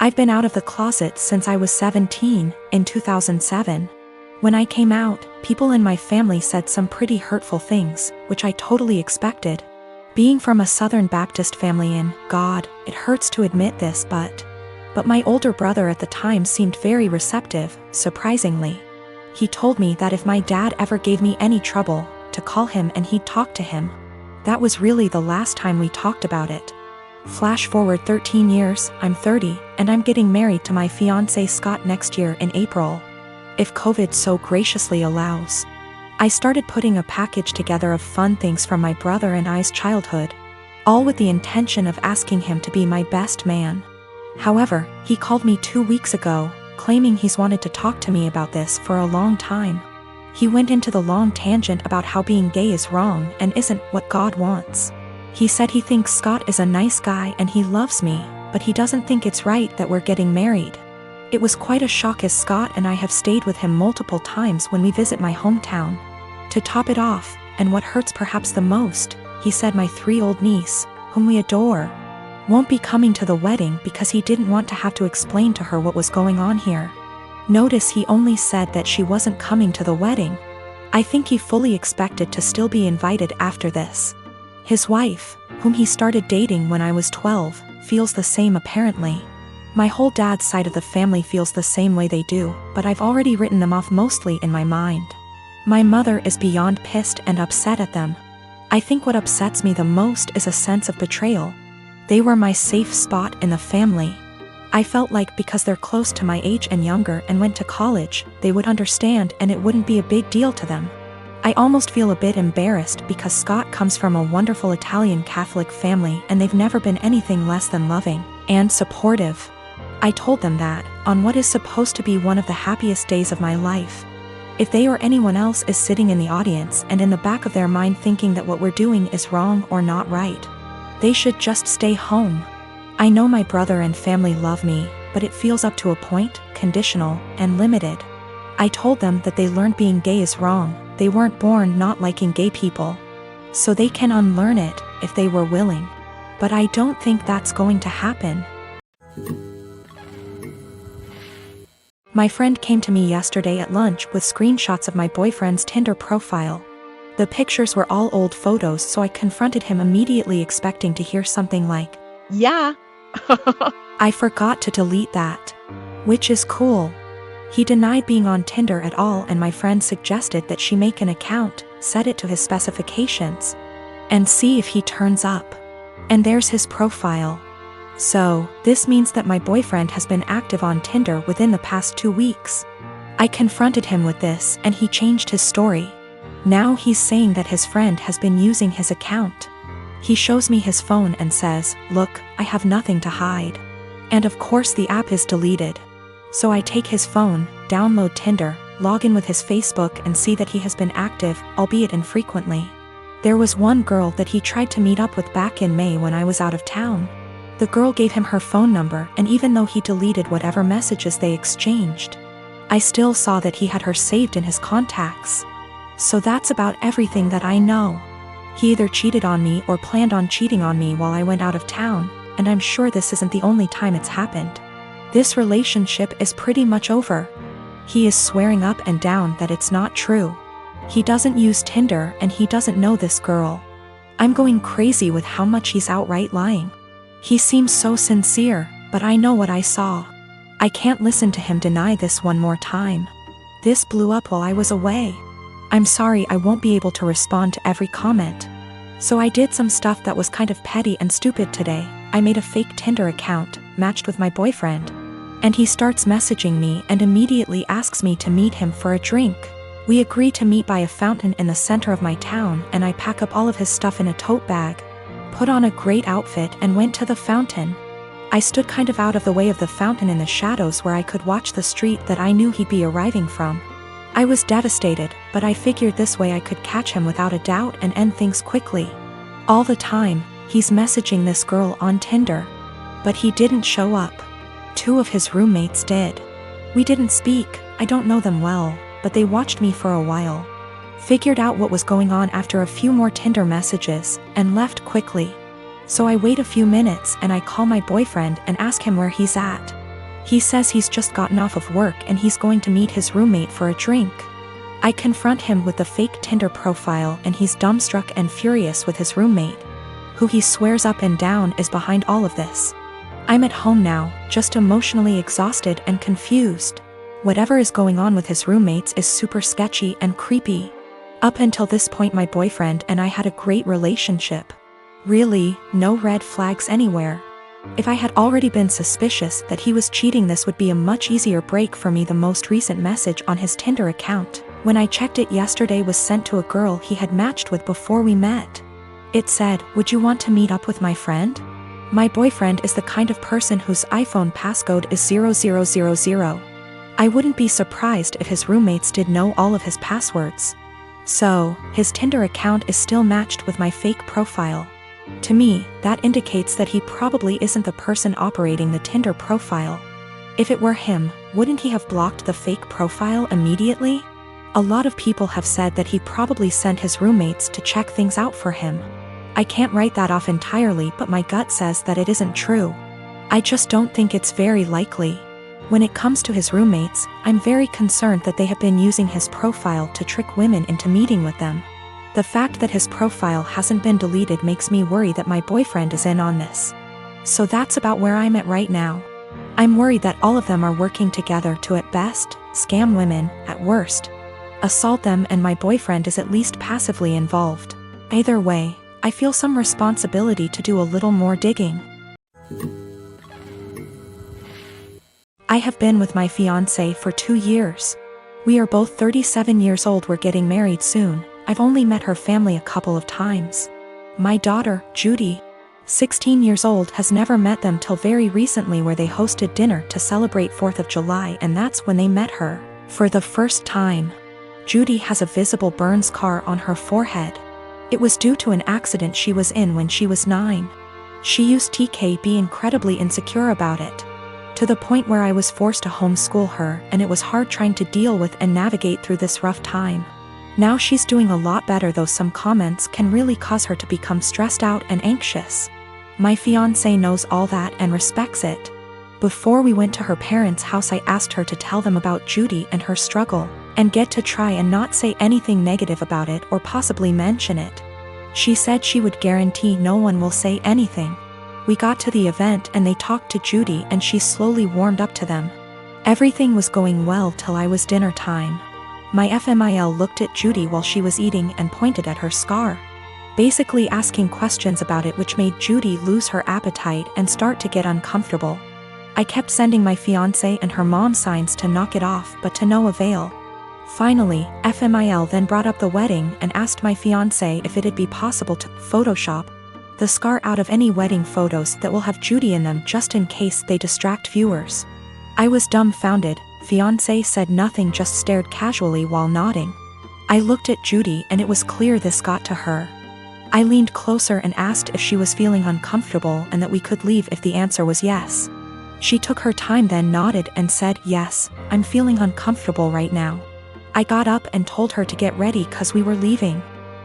I've been out of the closet since I was 17, in 2007. When I came out, people in my family said some pretty hurtful things, which I totally expected. Being from a Southern Baptist family it hurts to admit this, but my older brother at the time seemed very receptive, surprisingly. He told me that if my dad ever gave me any trouble, to call him and he'd talk to him. That was really the last time we talked about it. Flash forward 13 years, I'm 30, and I'm getting married to my fiancé Scott next year in April, if COVID so graciously allows. I started putting a package together of fun things from my brother and I's childhood, all with the intention of asking him to be my best man. However, he called me 2 weeks ago, claiming he's wanted to talk to me about this for a long time. He went into the long tangent about how being gay is wrong and isn't what God wants. He said he thinks Scott is a nice guy and he loves me, but he doesn't think it's right that we're getting married. It was quite a shock, as Scott and I have stayed with him multiple times when we visit my hometown. To top it off, and what hurts perhaps the most, he said my 3-year-old niece, whom we adore, won't be coming to the wedding because he didn't want to have to explain to her what was going on here. Notice he only said that she wasn't coming to the wedding. I think he fully expected to still be invited after this. His wife, whom he started dating when I was 12, feels the same apparently. My whole dad's side of the family feels the same way they do, but I've already written them off mostly in my mind. My mother is beyond pissed and upset at them. I think what upsets me the most is a sense of betrayal. They were my safe spot in the family. I felt like because they're close to my age and younger and went to college, they would understand and it wouldn't be a big deal to them. I almost feel a bit embarrassed because Scott comes from a wonderful Italian Catholic family and they've never been anything less than loving and supportive. I told them that, on what is supposed to be one of the happiest days of my life, if they or anyone else is sitting in the audience and in the back of their mind thinking that what we're doing is wrong or not right, they should just stay home. I know my brother and family love me, but it feels up to a point, conditional, and limited. I told them that they learned being gay is wrong. They weren't born not liking gay people. So they can unlearn it, if they were willing. But I don't think that's going to happen. My friend came to me yesterday at lunch with screenshots of my boyfriend's Tinder profile. The pictures were all old photos, so I confronted him immediately, expecting to hear something like, "Yeah." I forgot to delete that. Which is cool. He denied being on Tinder at all, and my friend suggested that she make an account, set it to his specifications, and see if he turns up. And there's his profile. So, this means that my boyfriend has been active on Tinder within the past 2 weeks. I confronted him with this and he changed his story. Now he's saying that his friend has been using his account. He shows me his phone and says, "Look, I have nothing to hide." And of course the app is deleted. So I take his phone, download Tinder, log in with his Facebook and see that he has been active, albeit infrequently. There was one girl that he tried to meet up with back in May when I was out of town. The girl gave him her phone number, and even though he deleted whatever messages they exchanged, I still saw that he had her saved in his contacts. So that's about everything that I know. He either cheated on me or planned on cheating on me while I went out of town, and I'm sure this isn't the only time it's happened. This relationship is pretty much over. He is swearing up and down that it's not true. He doesn't use Tinder and he doesn't know this girl. I'm going crazy with how much he's outright lying. He seems so sincere, but I know what I saw. I can't listen to him deny this one more time. This blew up while I was away. I'm sorry I won't be able to respond to every comment. So I did some stuff that was kind of petty and stupid today. I made a fake Tinder account, matched with my boyfriend. And he starts messaging me and immediately asks me to meet him for a drink. We agree to meet by a fountain in the center of my town, and I pack up all of his stuff in a tote bag, put on a great outfit and went to the fountain. I stood kind of out of the way of the fountain in the shadows where I could watch the street that I knew he'd be arriving from. I was devastated, but I figured this way I could catch him without a doubt and end things quickly. All the time, he's messaging this girl on Tinder. But he didn't show up. 2 of his roommates did. We didn't speak, I don't know them well, but they watched me for a while. Figured out what was going on after a few more Tinder messages, and left quickly. So I wait a few minutes and I call my boyfriend and ask him where he's at. He says he's just gotten off of work and he's going to meet his roommate for a drink. I confront him with the fake Tinder profile and he's dumbstruck and furious with his roommate, who he swears up and down is behind all of this. I'm at home now, just emotionally exhausted and confused. Whatever is going on with his roommates is super sketchy and creepy. Up until this point my boyfriend and I had a great relationship. Really, no red flags anywhere. If I had already been suspicious that he was cheating, this would be a much easier break for me. The most recent message on his Tinder account, when I checked it yesterday, was sent to a girl he had matched with before we met. It said, "Would you want to meet up with my friend?" My boyfriend is the kind of person whose iPhone passcode is 0000. I wouldn't be surprised if his roommates did know all of his passwords. So, his Tinder account is still matched with my fake profile. To me, that indicates that he probably isn't the person operating the Tinder profile. If it were him, wouldn't he have blocked the fake profile immediately? A lot of people have said that he probably sent his roommates to check things out for him. I can't write that off entirely, but my gut says that it isn't true. I just don't think it's very likely. When it comes to his roommates, I'm very concerned that they have been using his profile to trick women into meeting with them. The fact that his profile hasn't been deleted makes me worry that my boyfriend is in on this. So that's about where I'm at right now. I'm worried that all of them are working together to, at best, scam women, at worst, assault them, and my boyfriend is at least passively involved. Either way, I feel some responsibility to do a little more digging. I have been with my fiancé for 2 years. We are both 37 years old. We're getting married soon. I've only met her family a couple of times. My daughter, Judy, 16 years old, has never met them till very recently, where they hosted dinner to celebrate 4th of July, and that's when they met her for the first time. Judy has a visible burn scar on her forehead. It was due to an accident she was in when she was 9. She used to be incredibly insecure about it, to the point where I was forced to homeschool her, and it was hard trying to deal with and navigate through this rough time. Now she's doing a lot better, though some comments can really cause her to become stressed out and anxious. My fiancé knows all that and respects it. Before we went to her parents' house, I asked her to tell them about Judy and her struggle, and get to try and not say anything negative about it or possibly mention it. She said she would guarantee no one will say anything. We got to the event and they talked to Judy and she slowly warmed up to them. Everything was going well till I was dinner time. My FMIL looked at Judy while she was eating and pointed at her scar, basically asking questions about it, which made Judy lose her appetite and start to get uncomfortable. I kept sending my fiancé and her mom signs to knock it off, but to no avail. Finally, FMIL then brought up the wedding and asked my fiancé if it'd be possible to Photoshop the scar out of any wedding photos that will have Judy in them, just in case they distract viewers. I was dumbfounded. Fiancé said nothing, just stared casually while nodding. I looked at Judy and it was clear this got to her. I leaned closer and asked if she was feeling uncomfortable and that we could leave if the answer was yes. She took her time, then nodded and said, "Yes, I'm feeling uncomfortable right now." I got up and told her to get ready cause we were leaving.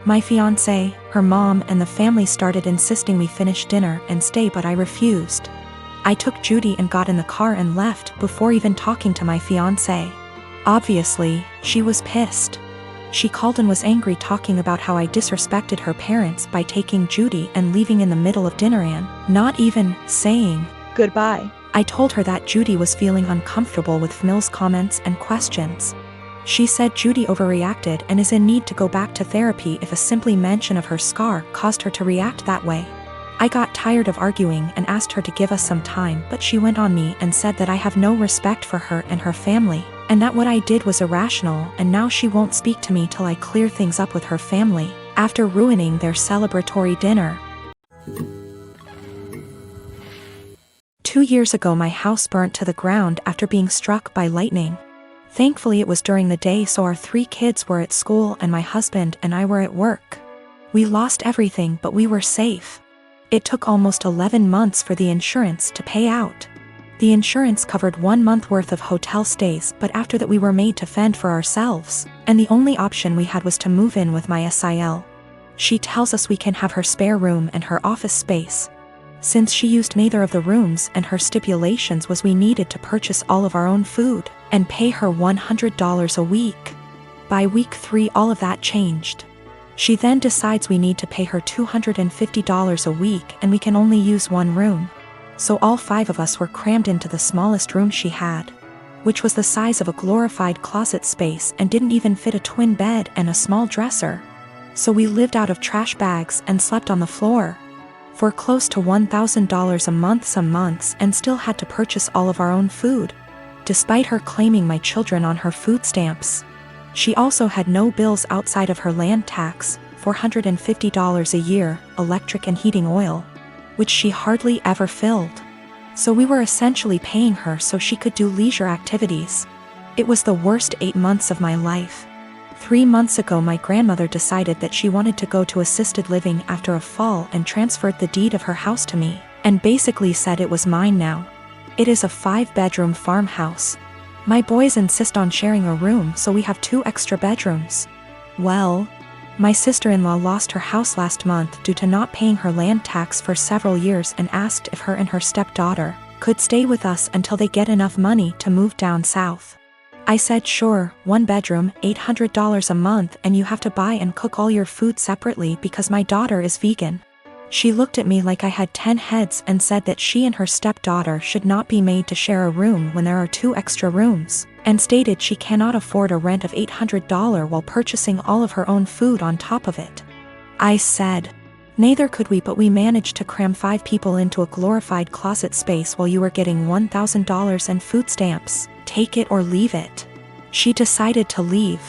My fiancé, her mom, and the family started insisting we finish dinner and stay, but I refused. I took Judy and got in the car and left before even talking to my fiancé. Obviously, she was pissed. She called and was angry, talking about how I disrespected her parents by taking Judy and leaving in the middle of dinner and not even saying goodbye. I told her that Judy was feeling uncomfortable with Mills' comments and questions. She said Judy overreacted and is in need to go back to therapy if a simply mention of her scar caused her to react that way. I got tired of arguing and asked her to give us some time, but she went on me and said that I have no respect for her and her family, and that what I did was irrational, and now she won't speak to me till I clear things up with her family, after ruining their celebratory dinner. 2 years ago my house burnt to the ground after being struck by lightning. Thankfully it was during the day, so our 3 kids were at school and my husband and I were at work. We lost everything, but we were safe. It took almost 11 months for the insurance to pay out. The insurance covered 1 month worth of hotel stays, but after that we were made to fend for ourselves, and the only option we had was to move in with my SIL. She tells us we can have her spare room and her office space. since she used neither of the rooms, and her stipulations was we needed to purchase all of our own food and pay her $100 a week. By week 3 all of that changed. She then decides we need to pay her $250 a week and we can only use one room. So all 5 of us were crammed into the smallest room she had, which was the size of a glorified closet space and didn't even fit a twin bed and a small dresser. So we lived out of trash bags and slept on the floor for close to $1,000 a month some months, and still had to purchase all of our own food, despite her claiming my children on her food stamps. She also had no bills outside of her land tax, $450 a year, electric and heating oil, which she hardly ever filled. So we were essentially paying her so she could do leisure activities. It was the worst 8 months of my life. 3 months ago my grandmother decided that she wanted to go to assisted living after a fall and transferred the deed of her house to me, and basically said it was mine now. It is a 5-bedroom farmhouse. My boys insist on sharing a room, so we have 2 extra bedrooms. Well, my sister-in-law lost her house last month due to not paying her land tax for several years and asked if her and her stepdaughter could stay with us until they get enough money to move down south. I said sure, 1 bedroom, $800 a month, and you have to buy and cook all your food separately because my daughter is vegan. She looked at me like I had 10 heads and said that she and her stepdaughter should not be made to share a room when there are 2 extra rooms, and stated she cannot afford a rent of $800 while purchasing all of her own food on top of it. I said, neither could we, but we managed to cram 5 people into a glorified closet space while you were getting $1,000 and food stamps. Take it or leave it. She decided to leave.